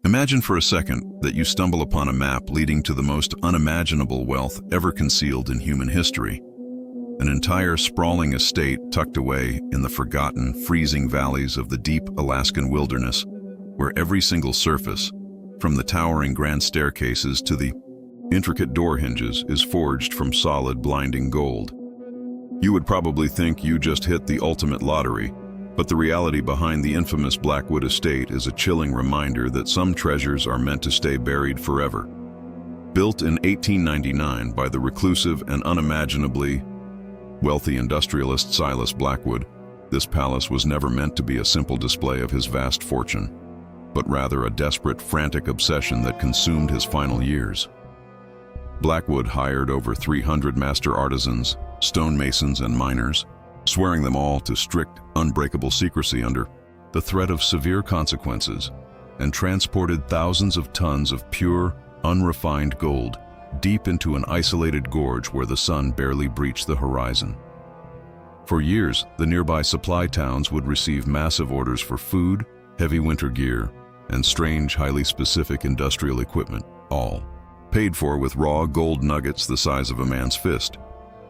Imagine for a second that you stumble upon a map leading to the most unimaginable wealth ever concealed in human history. An entire sprawling estate tucked away in the forgotten, freezing valleys of the deep Alaskan wilderness, where every single surface, from the towering grand staircases to the intricate door hinges, is forged from solid, blinding gold. You would probably think you just hit the ultimate lottery, but the reality behind the infamous Blackwood Estate is a chilling reminder that some treasures are meant to stay buried forever. Built in 1899 by the reclusive and unimaginably wealthy industrialist Silas Blackwood, this palace was never meant to be a simple display of his vast fortune, but rather a desperate, frantic obsession that consumed his final years. Blackwood hired over 300 master artisans, stonemasons, and miners, swearing them all to strict, unbreakable secrecy under the threat of severe consequences, and transported thousands of tons of pure, unrefined gold deep into an isolated gorge where the sun barely breached the horizon. For years, the nearby supply towns would receive massive orders for food, heavy winter gear, and strange, highly specific industrial equipment, all paid for with raw gold nuggets the size of a man's fist,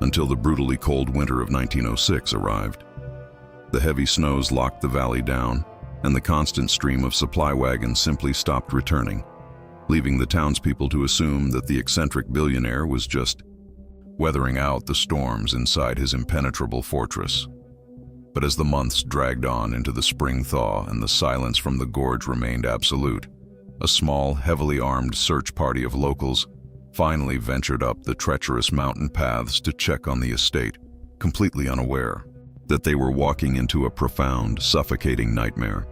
until the brutally cold winter of 1906 arrived. The heavy snows locked the valley down, and the constant stream of supply wagons simply stopped returning, leaving the townspeople to assume that the eccentric billionaire was just weathering out the storms inside his impenetrable fortress. But as the months dragged on into the spring thaw and the silence from the gorge remained absolute, a small, heavily armed search party of locals finally ventured up the treacherous mountain paths to check on the estate, completely unaware that they were walking into a profound, suffocating nightmare.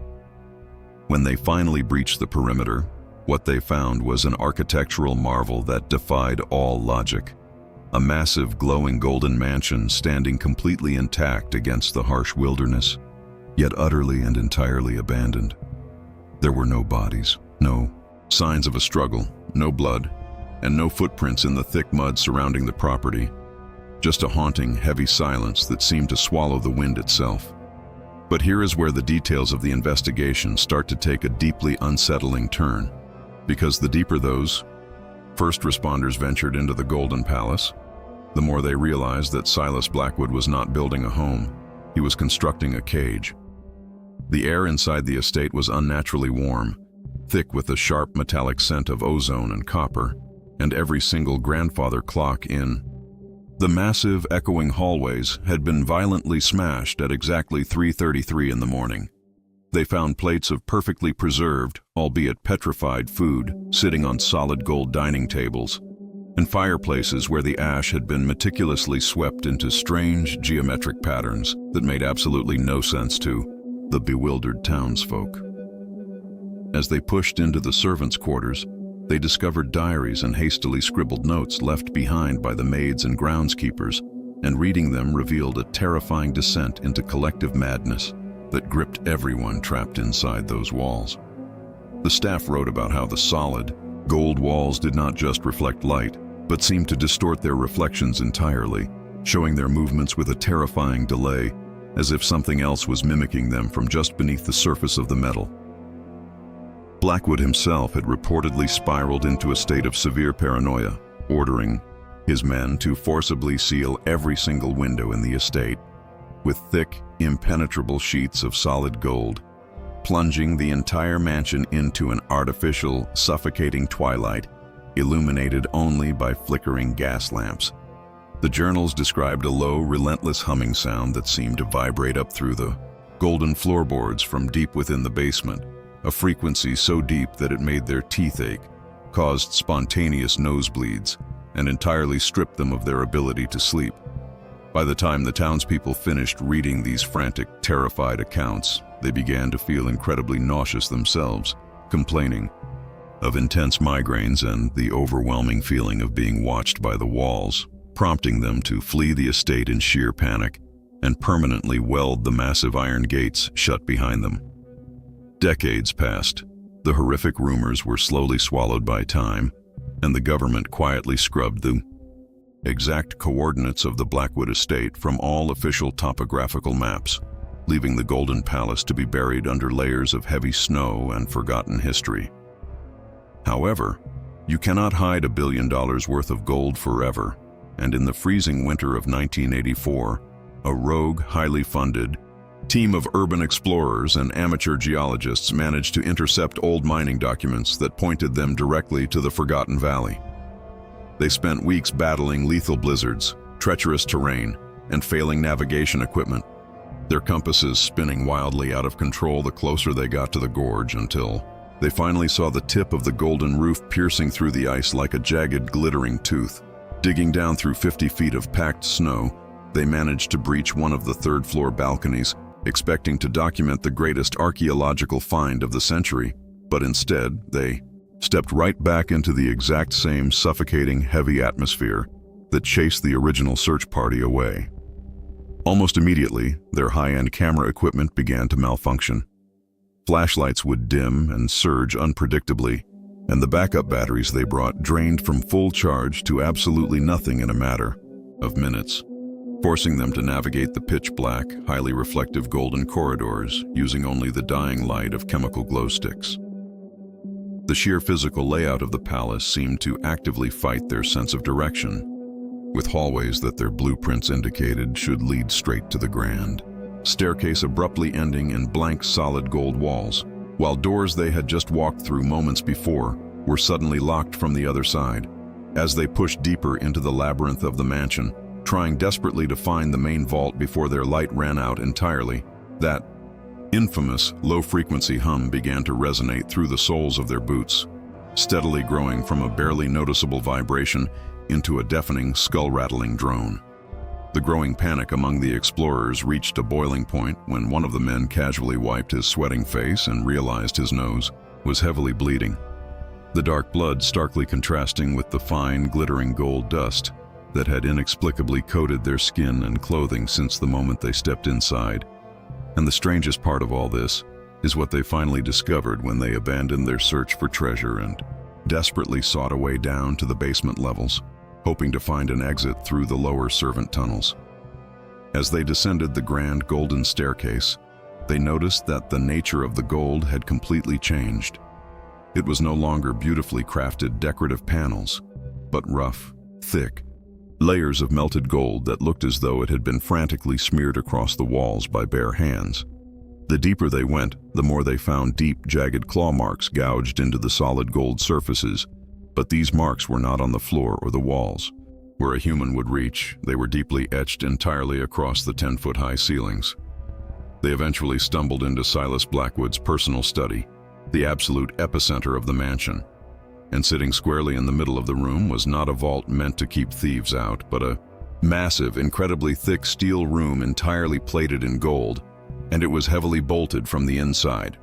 When they finally breached the perimeter, what they found was an architectural marvel that defied all logic. A massive, glowing golden mansion standing completely intact against the harsh wilderness, yet utterly and entirely abandoned. There were no bodies, no signs of a struggle, no blood, and no footprints in the thick mud surrounding the property. Just a haunting, heavy silence that seemed to swallow the wind itself. But here is where the details of the investigation start to take a deeply unsettling turn, because the deeper those first responders ventured into the Golden Palace, the more they realized that Silas Blackwood was not building a home, he was constructing a cage. The air inside the estate was unnaturally warm, thick with the sharp metallic scent of ozone and copper, and every single grandfather clock in the massive, echoing hallways had been violently smashed at exactly 3:33 in the morning. They found plates of perfectly preserved, albeit petrified food sitting on solid gold dining tables, and fireplaces where the ash had been meticulously swept into strange geometric patterns that made absolutely no sense to the bewildered townsfolk. As they pushed into the servants' quarters, they discovered diaries and hastily scribbled notes left behind by the maids and groundskeepers, and reading them revealed a terrifying descent into collective madness that gripped everyone trapped inside those walls. The staff wrote about how the solid, gold walls did not just reflect light, but seemed to distort their reflections entirely, showing their movements with a terrifying delay, as if something else was mimicking them from just beneath the surface of the metal. Blackwood himself had reportedly spiraled into a state of severe paranoia, ordering his men to forcibly seal every single window in the estate with thick, impenetrable sheets of solid gold, plunging the entire mansion into an artificial, suffocating twilight, illuminated only by flickering gas lamps. The journals described a low, relentless humming sound that seemed to vibrate up through the golden floorboards from deep within the basement, a frequency so deep that it made their teeth ache, caused spontaneous nosebleeds, and entirely stripped them of their ability to sleep. By the time the townspeople finished reading these frantic, terrified accounts, they began to feel incredibly nauseous themselves, complaining of intense migraines and the overwhelming feeling of being watched by the walls, prompting them to flee the estate in sheer panic and permanently weld the massive iron gates shut behind them. Decades passed. The horrific rumors were slowly swallowed by time, and the government quietly scrubbed the exact coordinates of the Blackwood estate from all official topographical maps, leaving the Golden Palace to be buried under layers of heavy snow and forgotten history. However, you cannot hide $1 billion worth of gold forever, and in the freezing winter of 1984, a rogue, highly funded team of urban explorers and amateur geologists managed to intercept old mining documents that pointed them directly to the Forgotten Valley. They spent weeks battling lethal blizzards, treacherous terrain, and failing navigation equipment, their compasses spinning wildly out of control the closer they got to the gorge, until they finally saw the tip of the golden roof piercing through the ice like a jagged, glittering tooth. Digging down through 50 feet of packed snow, they managed to breach one of the third-floor balconies, expecting to document the greatest archaeological find of the century, but instead, they stepped right back into the exact same suffocating, heavy atmosphere that chased the original search party away. Almost immediately, their high-end camera equipment began to malfunction. Flashlights would dim and surge unpredictably, and the backup batteries they brought drained from full charge to absolutely nothing in a matter of minutes, forcing them to navigate the pitch-black, highly reflective golden corridors using only the dying light of chemical glow sticks. The sheer physical layout of the palace seemed to actively fight their sense of direction, with hallways that their blueprints indicated should lead straight to the grand staircase abruptly ending in blank solid gold walls, while doors they had just walked through moments before were suddenly locked from the other side. As they pushed deeper into the labyrinth of the mansion, trying desperately to find the main vault before their light ran out entirely, that infamous low-frequency hum began to resonate through the soles of their boots, steadily growing from a barely noticeable vibration into a deafening, skull-rattling drone. The growing panic among the explorers reached a boiling point when one of the men casually wiped his sweating face and realized his nose was heavily bleeding, the dark blood starkly contrasting with the fine, glittering gold dust that had inexplicably coated their skin and clothing since the moment they stepped inside. And the strangest part of all this is what they finally discovered when they abandoned their search for treasure and desperately sought a way down to the basement levels, hoping to find an exit through the lower servant tunnels. As they descended the grand golden staircase, they noticed that the nature of the gold had completely changed. It was no longer beautifully crafted decorative panels, but rough, thick layers of melted gold that looked as though it had been frantically smeared across the walls by bare hands. The deeper they went, the more they found deep, jagged claw marks gouged into the solid gold surfaces, but these marks were not on the floor or the walls. Where a human would reach, they were deeply etched entirely across the 10-foot-high ceilings. They eventually stumbled into Silas Blackwood's personal study, the absolute epicenter of the mansion. And sitting squarely in the middle of the room was not a vault meant to keep thieves out, but a massive, incredibly thick steel room entirely plated in gold, and it was heavily bolted from the inside.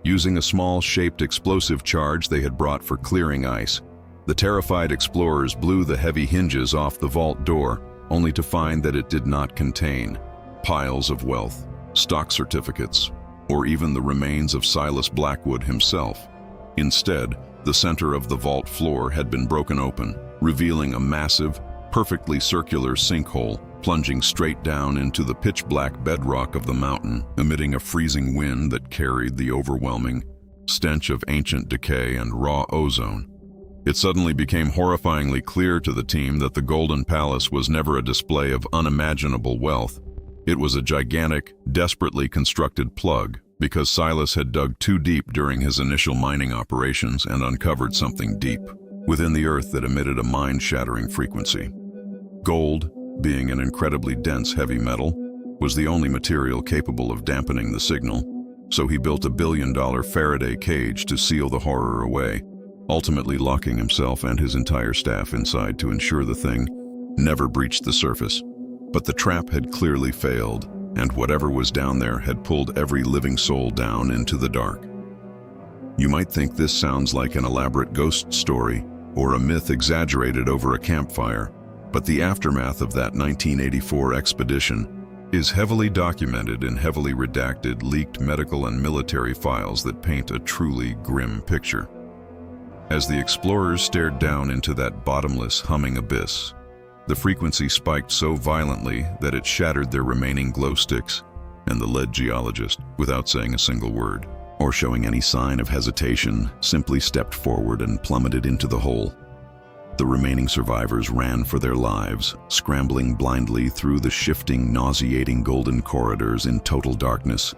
Using a small, shaped explosive charge they had brought for clearing ice, the terrified explorers blew the heavy hinges off the vault door, only to find that it did not contain piles of wealth, stock certificates, or even the remains of Silas Blackwood himself. Instead, the center of the vault floor had been broken open, revealing a massive, perfectly circular sinkhole plunging straight down into the pitch-black bedrock of the mountain, emitting a freezing wind that carried the overwhelming stench of ancient decay and raw ozone. It suddenly became horrifyingly clear to the team that the Golden Palace was never a display of unimaginable wealth. It was a gigantic, desperately constructed plug, because Silas had dug too deep during his initial mining operations and uncovered something deep within the earth that emitted a mind-shattering frequency. Gold, being an incredibly dense heavy metal, was the only material capable of dampening the signal, so he built a $1 billion Faraday cage to seal the horror away, ultimately locking himself and his entire staff inside to ensure the thing never breached the surface. But the trap had clearly failed, and whatever was down there had pulled every living soul down into the dark. You might think this sounds like an elaborate ghost story or a myth exaggerated over a campfire, but the aftermath of that 1984 expedition is heavily documented in heavily redacted, leaked medical and military files that paint a truly grim picture. As the explorers stared down into that bottomless, humming abyss, the frequency spiked so violently that it shattered their remaining glow sticks, and the lead geologist, without saying a single word, or showing any sign of hesitation, simply stepped forward and plummeted into the hole. The remaining survivors ran for their lives, scrambling blindly through the shifting, nauseating golden corridors in total darkness,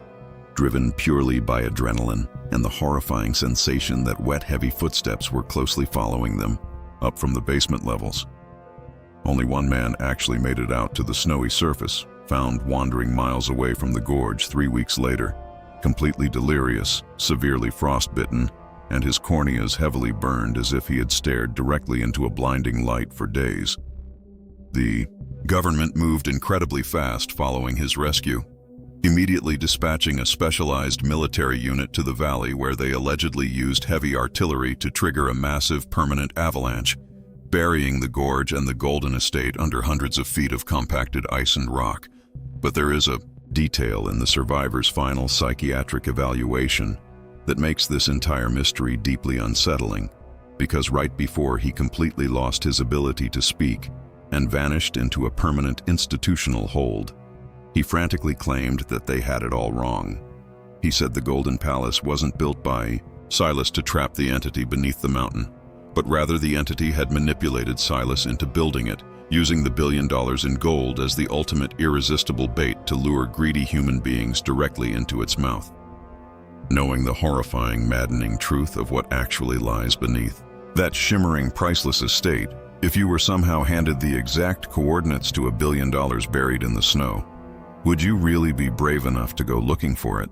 driven purely by adrenaline and the horrifying sensation that wet, heavy footsteps were closely following them, up from the basement levels. Only one man actually made it out to the snowy surface, found wandering miles away from the gorge 3 weeks later, completely delirious, severely frostbitten, and his corneas heavily burned as if he had stared directly into a blinding light for days. The government moved incredibly fast following his rescue, immediately dispatching a specialized military unit to the valley where they allegedly used heavy artillery to trigger a massive permanent avalanche, burying the gorge and the Golden Estate under hundreds of feet of compacted ice and rock. But there is a detail in the survivor's final psychiatric evaluation that makes this entire mystery deeply unsettling, because right before he completely lost his ability to speak and vanished into a permanent institutional hold, he frantically claimed that they had it all wrong. He said the Golden Palace wasn't built by Silas to trap the entity beneath the mountain, but rather the entity had manipulated Silas into building it, using the $1 billion in gold as the ultimate irresistible bait to lure greedy human beings directly into its mouth. Knowing the horrifying, maddening truth of what actually lies beneath that shimmering, priceless estate, if you were somehow handed the exact coordinates to $1 billion buried in the snow, would you really be brave enough to go looking for it?